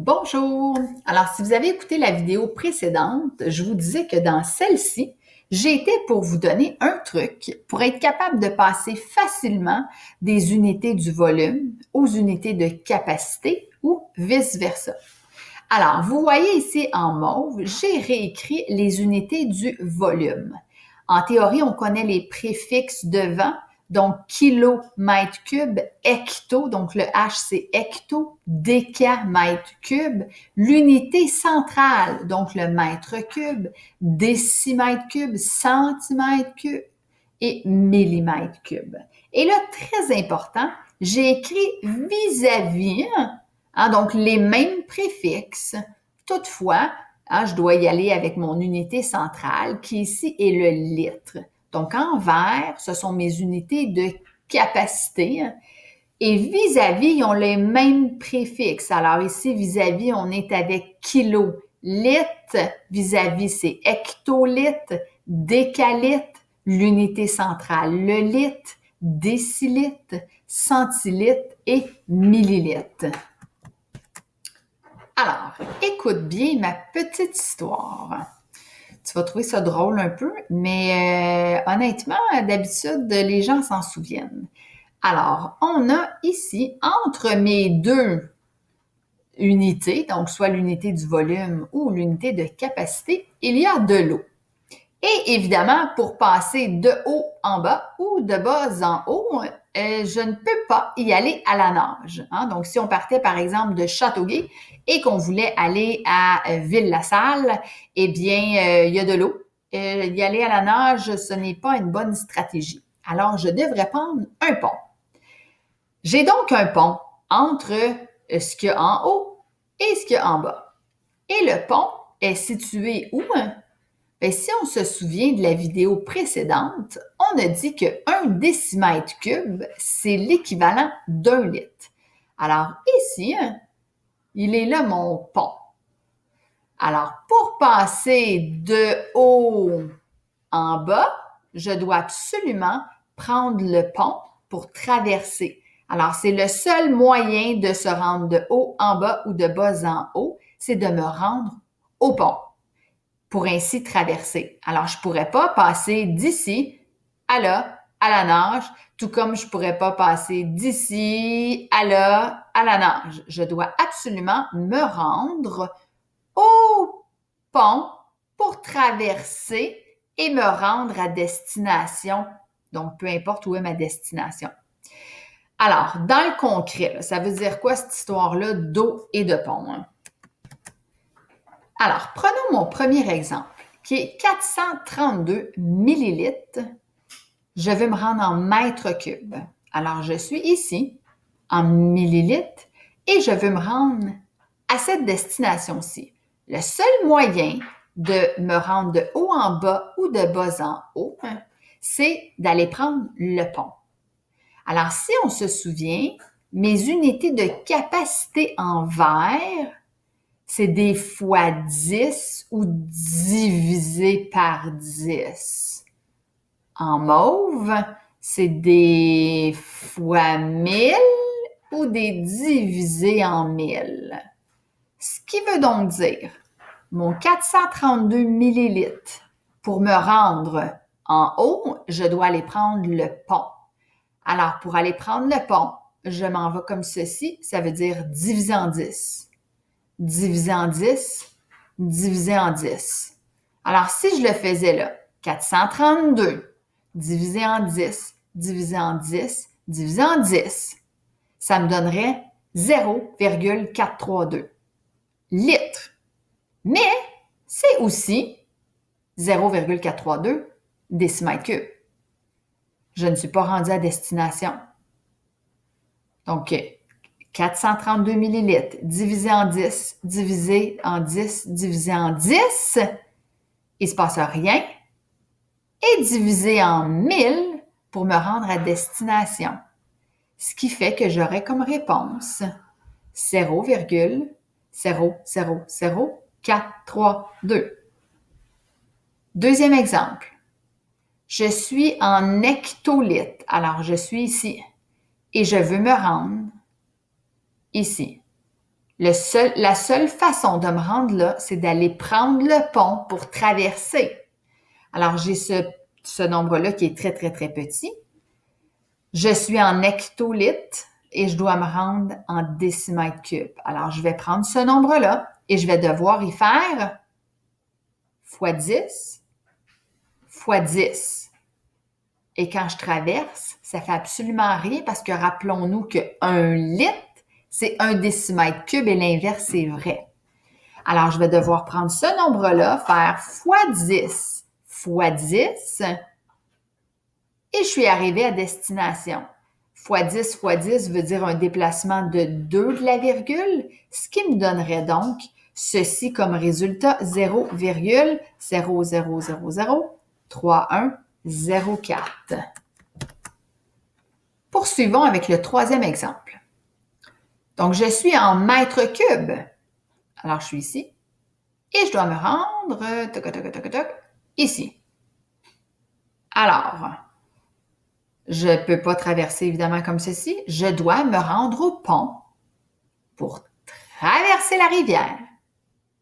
Bonjour! Alors, si vous avez écouté la vidéo précédente, je vous disais que dans celle-ci, j'ai été pour vous donner un truc pour être capable de passer facilement des unités du volume aux unités de capacité ou vice-versa. Alors, vous voyez ici en mauve, j'ai réécrit les unités du volume. En théorie, on connaît les préfixes devant, donc kilo, mètre cube, hecto, donc le H c'est hecto, décamètre cube, l'unité centrale, donc le mètre cube, décimètre cube, centimètre cube et millimètre cube. Et là, très important, j'ai écrit vis-à-vis, donc les mêmes préfixes. Toutefois, je dois y aller avec mon unité centrale qui ici est le litre. Donc en vert, ce sont mes unités de capacité. Et vis-à-vis, ils ont les mêmes préfixes. Alors ici, vis-à-vis, on est avec kilo, litre. Vis-à-vis, c'est hectolitre, décalitre, l'unité centrale, le litre, décilitre, centilitre et millilitre. Alors, écoute bien ma petite histoire. Tu vas trouver ça drôle un peu, mais honnêtement, d'habitude, les gens s'en souviennent. Alors, on a ici, entre mes deux unités, donc soit l'unité du volume ou l'unité de capacité, il y a de l'eau. Et évidemment, pour passer de haut en bas ou de bas en haut, je ne peux pas y aller à la nage. Donc, si on partait, par exemple, de Châteauguay et qu'on voulait aller à Ville-la-Salle, eh bien, il y a de l'eau. Y aller à la nage, ce n'est pas une bonne stratégie. Alors, je devrais prendre un pont. J'ai donc un pont entre ce qu'il y a en haut et ce qu'il y a en bas. Et le pont est situé où? Bien, si on se souvient de la vidéo précédente, on a dit que 1 décimètre cube, c'est l'équivalent d'1 litre. Alors ici, il est là mon pont. Alors, pour passer de haut en bas, je dois absolument prendre le pont pour traverser. Alors, c'est le seul moyen de se rendre de haut en bas ou de bas en haut, c'est de me rendre au pont pour ainsi traverser. Alors, je pourrais pas passer d'ici à là, à la nage, tout comme je pourrais pas passer d'ici à là, à la nage. Je dois absolument me rendre au pont pour traverser et me rendre à destination. Donc, peu importe où est ma destination. Alors, dans le concret, ça veut dire quoi cette histoire-là d'eau et de pont? Alors, prenons mon premier exemple, qui est 432 millilitres. Je vais me rendre en mètres cubes. Alors, je suis ici, en millilitres, et je veux me rendre à cette destination-ci. Le seul moyen de me rendre de haut en bas ou de bas en haut, c'est d'aller prendre le pont. Alors, si on se souvient, mes unités de capacité en vert, c'est des fois 10 ou divisé par 10. En mauve, c'est des fois 1000 ou des divisés en 1000. Ce qui veut donc dire, mon 432 millilitres, pour me rendre en haut, je dois aller prendre le pont. Alors, pour aller prendre le pont, je m'en vais comme ceci, ça veut dire diviser en 10. Divisé en 10, divisé en 10. Alors, si je le faisais là, 432 divisé en 10, divisé en 10, divisé en 10, ça me donnerait 0,432 litres. Mais c'est aussi 0,432 décimètres cubes. Je ne suis pas rendue à destination. Donc, 432 millilitres divisé en 10, divisé en 10, divisé en 10, il ne se passe rien. Et divisé en 1000 pour me rendre à destination. Ce qui fait que j'aurai comme réponse 0,0000432. Deuxième exemple. Je suis en hectolitres. Alors, je suis ici et je veux me rendre ici. La seule façon de me rendre là, c'est d'aller prendre le pont pour traverser. Alors, j'ai ce nombre-là qui est très, très, très petit. Je suis en hectolitres et je dois me rendre en décimètres cubes. Alors, je vais prendre ce nombre-là et je vais devoir y faire fois 10 fois 10. Et quand je traverse, ça fait absolument rien parce que rappelons-nous qu'un litre, c'est un décimètre cube et l'inverse, c'est vrai. Alors, je vais devoir prendre ce nombre-là, faire fois 10 fois 10 et je suis arrivée à destination. Fois 10 fois 10 veut dire un déplacement de 2 de la virgule, ce qui me donnerait donc ceci comme résultat 0,0003104. Poursuivons avec le troisième exemple. Donc, je suis en mètres cubes. Alors, je suis ici et je dois me rendre ici. Alors, je ne peux pas traverser évidemment comme ceci. Je dois me rendre au pont pour traverser la rivière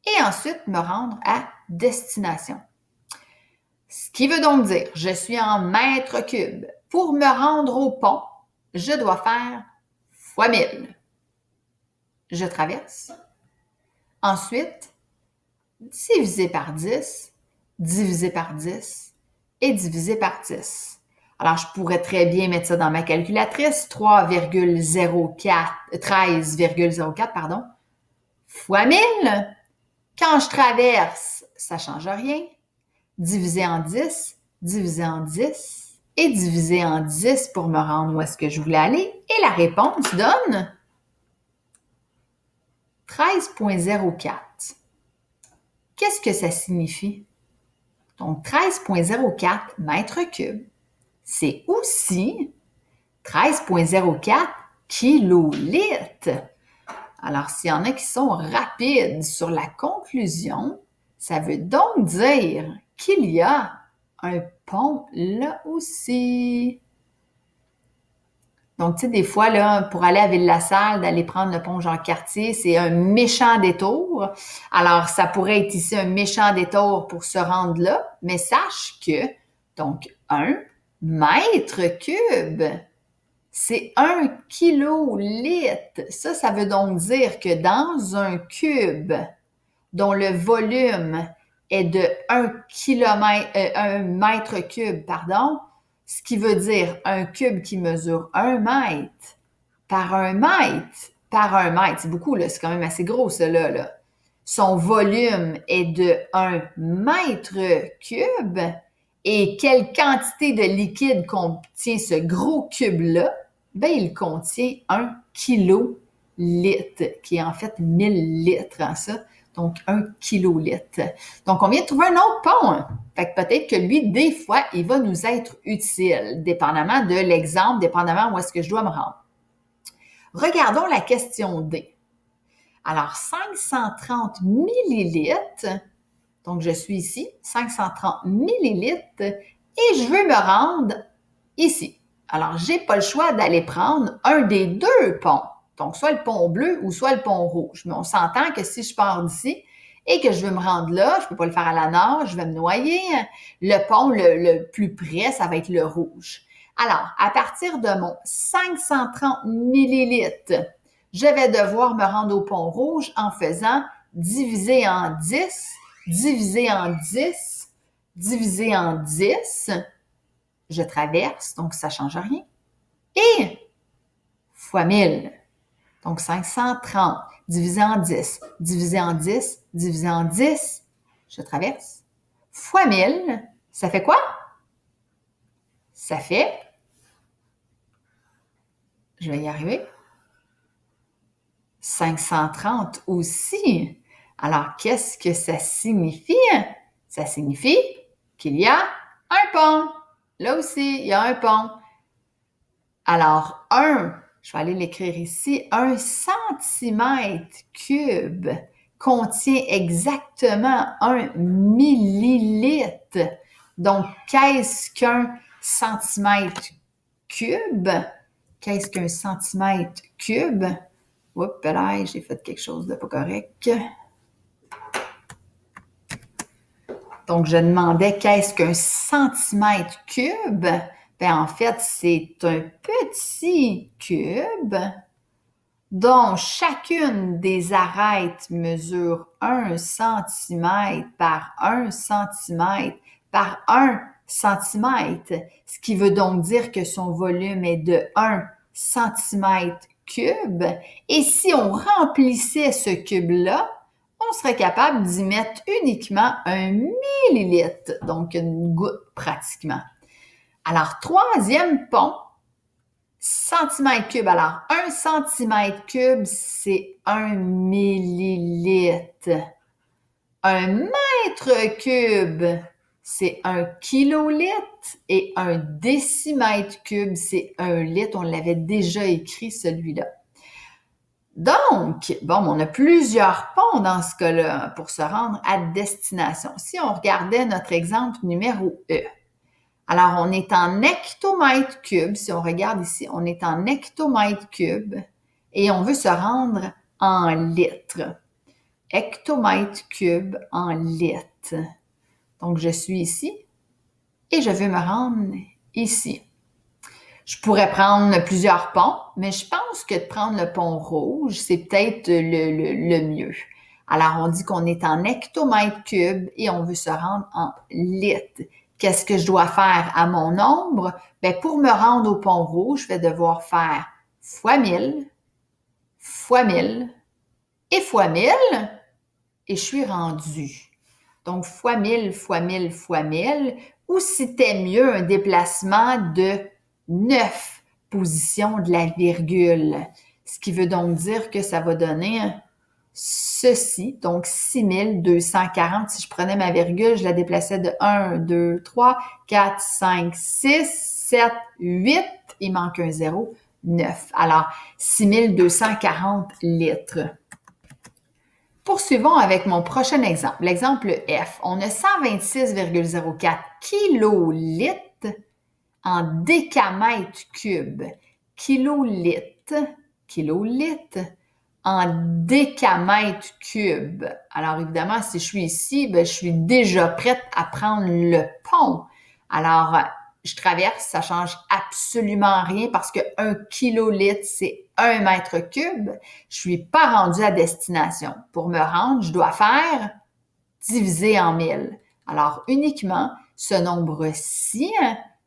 et ensuite me rendre à destination. Ce qui veut donc dire, je suis en mètres cubes. Pour me rendre au pont, je dois faire fois 1000. Je traverse. Ensuite, divisé par 10, divisé par 10 et divisé par 10. Alors, je pourrais très bien mettre ça dans ma calculatrice, 13,04 fois 1000. Quand je traverse, ça ne change rien. Divisé en 10, divisé en 10 et divisé en 10 pour me rendre où est-ce que je voulais aller. Et la réponse donne 13,04. Qu'est-ce que ça signifie? Donc, 13,04 mètres cubes, c'est aussi 13,04 kilolitres. Alors, s'il y en a qui sont rapides sur la conclusion, ça veut donc dire qu'il y a un pont là aussi. Donc, tu sais, des fois, là, pour aller à Ville-la-Salle, d'aller prendre le pont Jean-Cartier, c'est un méchant détour. Alors, ça pourrait être ici un méchant détour pour se rendre là, mais sache que, donc, 1 mètre cube, c'est 1 kilolitre. Ça veut donc dire que dans un cube dont le volume est de 1 mètre cube, ce qui veut dire un cube qui mesure 1 mètre par 1 mètre par 1 mètre. C'est beaucoup, là. C'est quand même assez gros, ça, là. Son volume est de 1 mètre cube. Et quelle quantité de liquide contient ce gros cube-là? Ben, il contient 1 kilolitre, qui est en fait 1000 litres, hein, ça. Donc, 1 kilolitre. Donc, on vient de trouver un autre pont. Fait que peut-être que lui, des fois, il va nous être utile, dépendamment de l'exemple, dépendamment où est-ce que je dois me rendre. Regardons la question D. Alors, 530 millilitres, donc je suis ici, 530 millilitres, et je veux me rendre ici. Alors, je n'ai pas le choix d'aller prendre un des deux ponts. Donc, soit le pont bleu ou soit le pont rouge. Mais on s'entend que si je pars d'ici et que je veux me rendre là, je ne peux pas le faire à la nage, je vais me noyer. Le pont le plus près, ça va être le rouge. Alors, à partir de mon 530 millilitres, je vais devoir me rendre au pont rouge en faisant diviser en 10, diviser en 10, diviser en 10. Je traverse, donc ça ne change rien. Et fois 1000. Donc, 530 divisé en 10, divisé en 10, divisé en 10, je traverse. Fois 1000, ça fait quoi? Ça fait, je vais y arriver, 530 aussi. Alors, qu'est-ce que ça signifie? Ça signifie qu'il y a un pont. Là aussi, il y a un pont. Alors, je vais aller l'écrire ici, 1 centimètre cube contient exactement 1 millilitre. Donc, qu'est-ce qu'un centimètre cube? Qu'est-ce qu'un centimètre cube? Oups, là, j'ai fait quelque chose de pas correct. Donc, je demandais qu'est-ce qu'un centimètre cube? Ben, en fait, c'est un petit cube dont chacune des arêtes mesure 1 centimètre par 1 centimètre par 1 centimètre, ce qui veut donc dire que son volume est de 1 centimètre cube. Et si on remplissait ce cube-là, on serait capable d'y mettre uniquement 1 millilitre, donc une goutte pratiquement. Alors, troisième pont, centimètre cube. Alors, 1 centimètre cube, c'est 1 millilitre. 1 mètre cube, c'est 1 kilolitre. Et 1 décimètre cube, c'est 1 litre. On l'avait déjà écrit, celui-là. Donc, bon, on a plusieurs ponts dans ce cas-là pour se rendre à destination. Si on regardait notre exemple numéro E, alors on est en hectomètres cubes. Si on regarde ici, on est en hectomètres cubes et on veut se rendre en litres. Hectomètres cubes en litres. Donc, je suis ici et je veux me rendre ici. Je pourrais prendre plusieurs ponts, mais je pense que de prendre le pont rouge, c'est peut-être le mieux. Alors, on dit qu'on est en hectomètres cubes et on veut se rendre en litres. Qu'est-ce que je dois faire à mon nombre? Bien, pour me rendre au pont rouge, je vais devoir faire fois 1000, fois 1000 et fois 1000 et je suis rendue. Donc, fois 1000, fois 1000, fois 1000, ou c'était mieux un déplacement de 9 positions de la virgule. Ce qui veut donc dire que ça va donner ceci, donc 6240. Si je prenais ma virgule, je la déplaçais de 1, 2, 3, 4, 5, 6, 7, 8. Il manque un 0, 9. Alors, 6240 litres. Poursuivons avec mon prochain exemple, l'exemple F. On a 126,04 kilolitres en décamètres cubes. Kilolitres en décamètres cubes. Alors évidemment, si je suis ici, ben, je suis déjà prête à prendre le pont. Alors, je traverse, ça change absolument rien parce que 1 kilolitre, c'est 1 mètre cube. Je suis pas rendue à destination. Pour me rendre, je dois faire diviser en 1000. Alors, uniquement ce nombre-ci,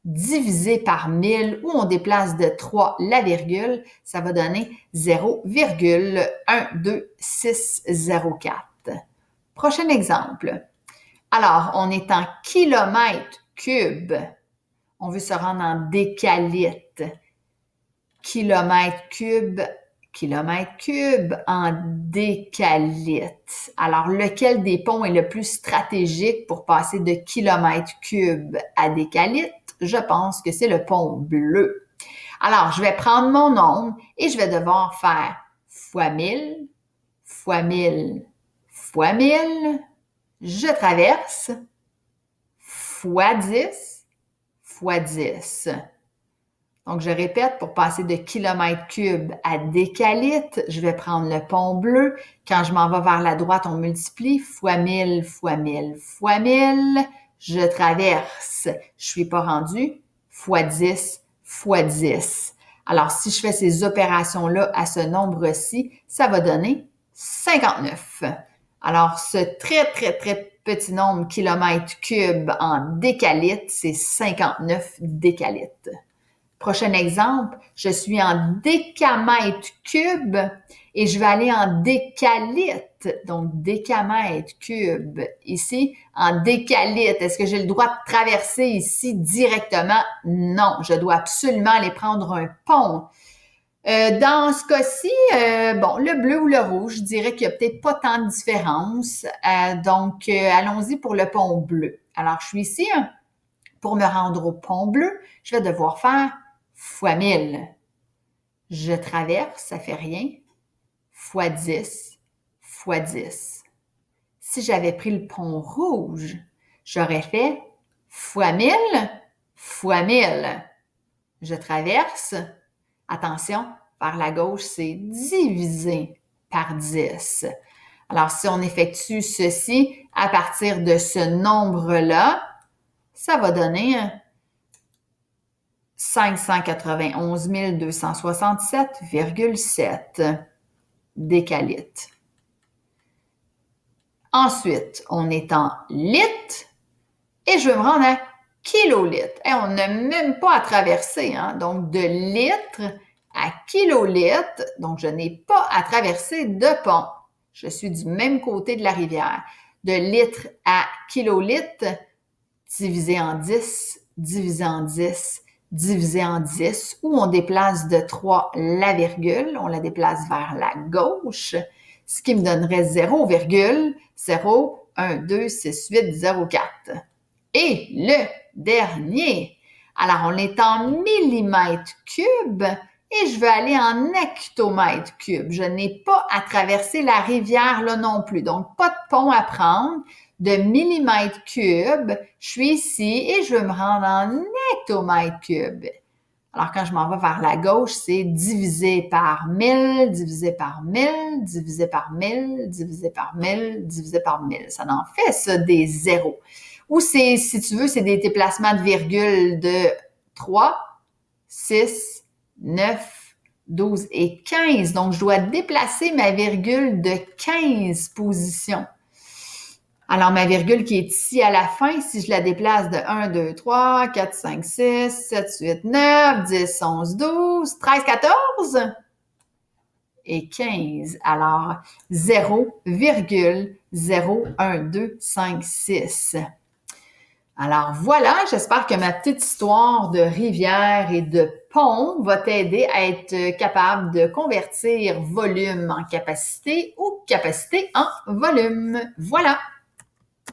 divisé par 1000, où on déplace de 3 la virgule, ça va donner 0,12604. Prochain exemple. Alors, on est en kilomètres cubes. On veut se rendre en décalitres. Kilomètres cubes en décalitres. Alors, lequel des ponts est le plus stratégique pour passer de kilomètres cubes à décalitres? Je pense que c'est le pont bleu. Alors, je vais prendre mon nombre et je vais devoir faire fois 1000, fois 1000, fois 1000. Je traverse, fois 10, fois 10. Donc, je répète, pour passer de kilomètres cubes à décalitres, je vais prendre le pont bleu. Quand je m'en vais vers la droite, on multiplie fois 1000, fois 1000, fois 1000. Je traverse. Je suis pas rendue. Fois 10, fois 10. Alors, si je fais ces opérations-là à ce nombre-ci, ça va donner 59. Alors, ce très, très, très petit nombre kilomètres cubes en décalitres, c'est 59 décalitres. Prochain exemple, je suis en décamètres cubes et je vais aller en décalitres. Donc, décamètres cubes. Ici, en décalitres. Est-ce que j'ai le droit de traverser ici directement? Non, je dois absolument aller prendre un pont. Dans ce cas-ci, le bleu ou le rouge, je dirais qu'il n'y a peut-être pas tant de différence. Donc, allons-y pour le pont bleu. Alors, je suis ici. Pour me rendre au pont bleu, je vais devoir faire fois 1000. Je traverse, ça fait rien. Fois 10, fois 10. Si j'avais pris le pont rouge, j'aurais fait fois 1000, fois 1000. Je traverse. Attention, vers la gauche, c'est divisé par 10. Alors, si on effectue ceci à partir de ce nombre-là, ça va donner 591 267,7 décalitres. Ensuite, on est en litres et je veux me rendre à kilolitres. Et on n'a même pas à traverser, hein? Donc, de litres à kilolitres, donc je n'ai pas à traverser de pont. Je suis du même côté de la rivière. De litres à kilolitres, divisé en 10, divisé en 10, divisé en 10, ou on déplace de 3 la virgule, on la déplace vers la gauche, ce qui me donnerait 0,0126804. Et le dernier, alors on est en millimètres cubes et je veux aller en hectomètres cubes. Je n'ai pas à traverser la rivière là non plus, donc pas de pont à prendre. De millimètres cubes, je suis ici et je veux me rendre en hectomètres cubes. Alors, quand je m'en vais vers la gauche, c'est divisé par 1000, divisé par 1000, divisé par 1000, divisé par 1000, divisé par 1000. Ça en fait, ça, des zéros. Ou c'est, si tu veux, c'est des déplacements de virgule de 3, 6, 9, 12 et 15. Donc, je dois déplacer ma virgule de 15 positions. Alors, ma virgule qui est ici à la fin, si je la déplace de 1, 2, 3, 4, 5, 6, 7, 8, 9, 10, 11, 12, 13, 14 et 15. Alors, 0,01256. Alors voilà, j'espère que ma petite histoire de rivière et de pont va t'aider à être capable de convertir volume en capacité ou capacité en volume. Voilà!